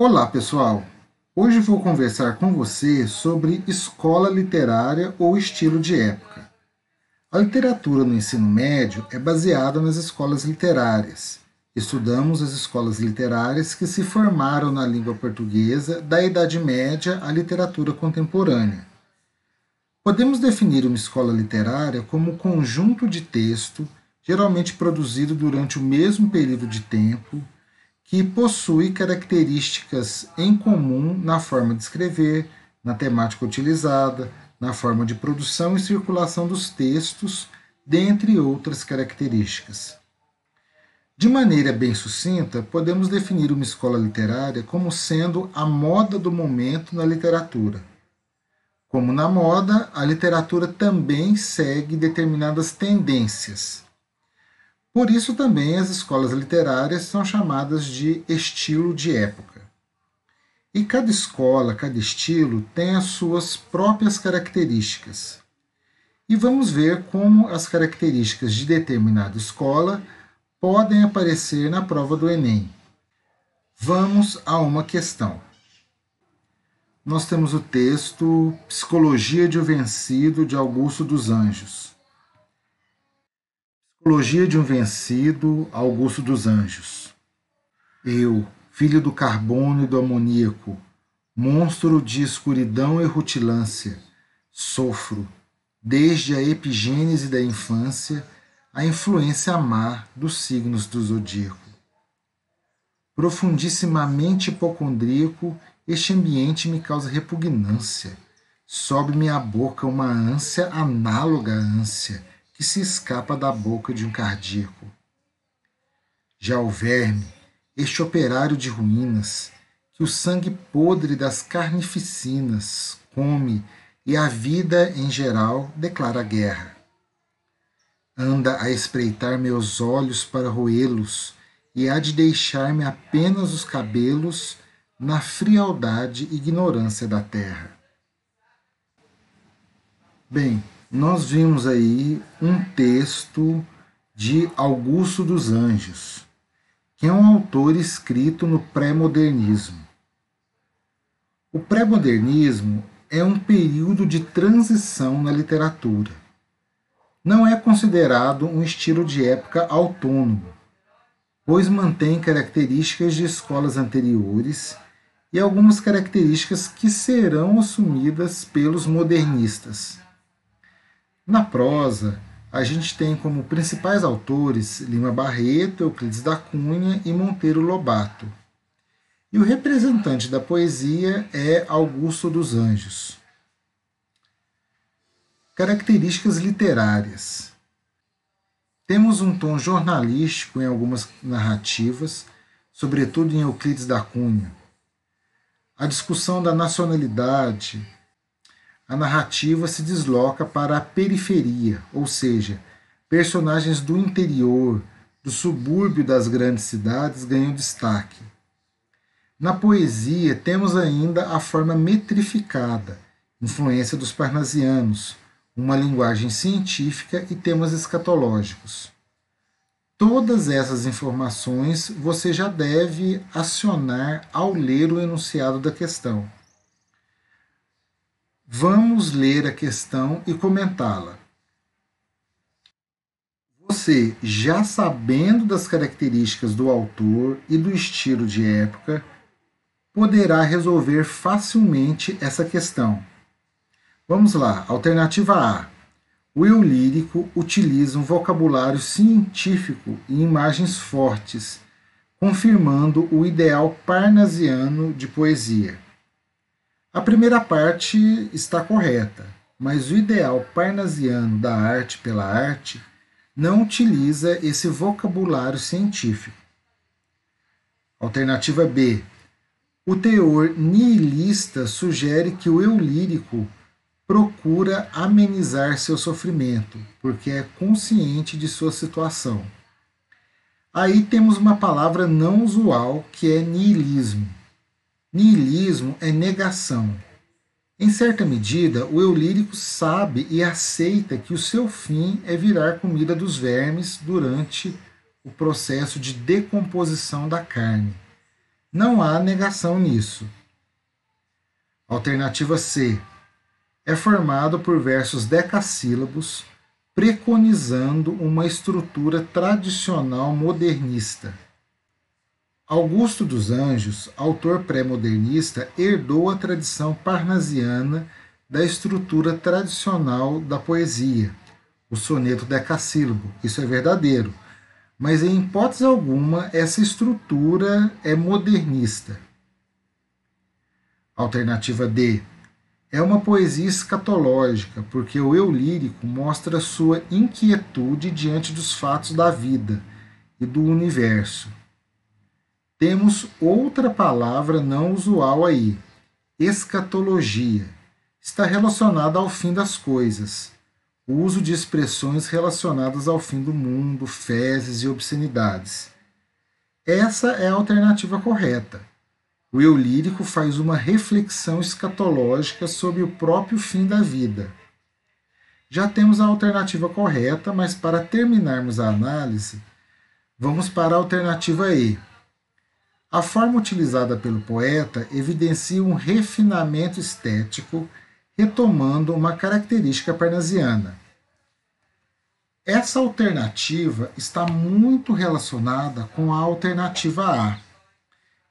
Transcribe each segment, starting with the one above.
Olá, pessoal! Hoje vou conversar com você sobre escola literária ou estilo de época. A literatura no ensino médio é baseada nas escolas literárias. Estudamos as escolas literárias que se formaram na língua portuguesa da Idade Média à literatura contemporânea. Podemos definir uma escola literária como um conjunto de texto, geralmente produzido durante o mesmo período de tempo, que possui características em comum na forma de escrever, na temática utilizada, na forma de produção e circulação dos textos, dentre outras características. De maneira bem sucinta, podemos definir uma escola literária como sendo a moda do momento na literatura. Como na moda, a literatura também segue determinadas tendências. Por isso também as escolas literárias são chamadas de estilo de época. E cada escola, cada estilo tem as suas próprias características. E vamos ver como as características de determinada escola podem aparecer na prova do Enem. Vamos a uma questão. Nós temos o texto Psicologia de um Vencido, de Augusto dos Anjos. Psicologia de um Vencido, Augusto dos Anjos. Eu, filho do carbono e do amoníaco, monstro de escuridão e rutilância, sofro, desde a epigênese da infância, a influência má dos signos do zodíaco. Profundissimamente hipocondríaco, este ambiente me causa repugnância. Sobe-me à boca uma ânsia análoga à ânsia, que se escapa da boca de um cardíaco. Já o verme, este operário de ruínas, que o sangue podre das carnificinas come e a vida em geral declara guerra. Anda a espreitar meus olhos para roê-los e há de deixar-me apenas os cabelos na frialdade e ignorância da terra. Bem, nós vimos aí um texto de Augusto dos Anjos, que é um autor escrito no pré-modernismo. O pré-modernismo é um período de transição na literatura. Não é considerado um estilo de época autônomo, pois mantém características de escolas anteriores e algumas características que serão assumidas pelos modernistas. Na prosa, a gente tem como principais autores Lima Barreto, Euclides da Cunha e Monteiro Lobato. E o representante da poesia é Augusto dos Anjos. Características literárias. Temos um tom jornalístico em algumas narrativas, sobretudo em Euclides da Cunha. A discussão da nacionalidade, a narrativa se desloca para a periferia, ou seja, personagens do interior, do subúrbio das grandes cidades ganham destaque. Na poesia, temos ainda a forma metrificada, influência dos parnasianos, uma linguagem científica e temas escatológicos. Todas essas informações você já deve acionar ao ler o enunciado da questão. Vamos ler a questão e comentá-la. Você, já sabendo das características do autor e do estilo de época, poderá resolver facilmente essa questão. Vamos lá, alternativa A. O eu lírico utiliza um vocabulário científico e imagens fortes, confirmando o ideal parnasiano de poesia. A primeira parte está correta, mas o ideal parnasiano da arte pela arte não utiliza esse vocabulário científico. Alternativa B. O teor nihilista sugere que o eu lírico procura amenizar seu sofrimento, porque é consciente de sua situação. Aí temos uma palavra não usual, que é nihilismo. Nihilismo é negação. Em certa medida, o eu lírico sabe e aceita que o seu fim é virar comida dos vermes durante o processo de decomposição da carne. Não há negação nisso. Alternativa C. É formado por versos decassílabos, preconizando uma estrutura tradicional modernista. Augusto dos Anjos, autor pré-modernista, herdou a tradição parnasiana da estrutura tradicional da poesia, o soneto decassílabo. Isso é verdadeiro, mas em hipótese alguma essa estrutura é modernista. Alternativa D. É uma poesia escatológica, porque o eu lírico mostra sua inquietude diante dos fatos da vida e do universo. Temos outra palavra não usual aí, escatologia. Está relacionada ao fim das coisas, o uso de expressões relacionadas ao fim do mundo, fezes e obscenidades. Essa é a alternativa correta. O eu lírico faz uma reflexão escatológica sobre o próprio fim da vida. Já temos a alternativa correta, mas para terminarmos a análise, vamos para a alternativa E. A forma utilizada pelo poeta evidencia um refinamento estético, retomando uma característica parnasiana. Essa alternativa está muito relacionada com a alternativa A.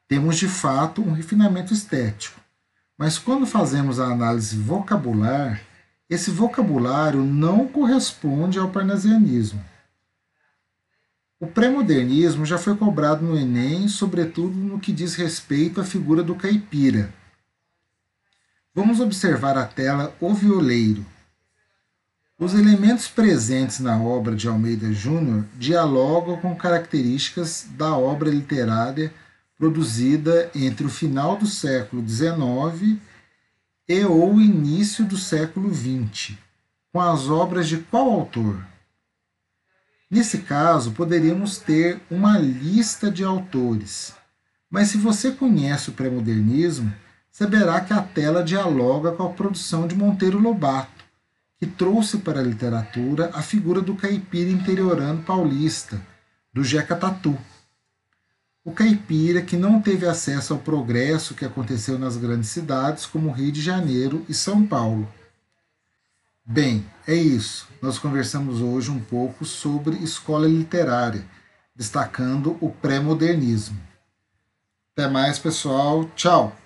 Temos de fato um refinamento estético, mas quando fazemos a análise vocabular, esse vocabulário não corresponde ao parnasianismo. O pré-modernismo já foi cobrado no Enem, sobretudo no que diz respeito à figura do caipira. Vamos observar a tela O Violeiro. Os elementos presentes na obra de Almeida Júnior dialogam com características da obra literária produzida entre o final do século XIX e ou início do século XX, com as obras de qual autor? Nesse caso, poderíamos ter uma lista de autores, mas se você conhece o pré-modernismo, saberá que a tela dialoga com a produção de Monteiro Lobato, que trouxe para a literatura a figura do caipira interiorano paulista, do Jeca Tatu. O caipira que não teve acesso ao progresso que aconteceu nas grandes cidades como Rio de Janeiro e São Paulo. Bem, é isso. Nós conversamos hoje um pouco sobre escola literária, destacando o pré-modernismo. Até mais, pessoal. Tchau!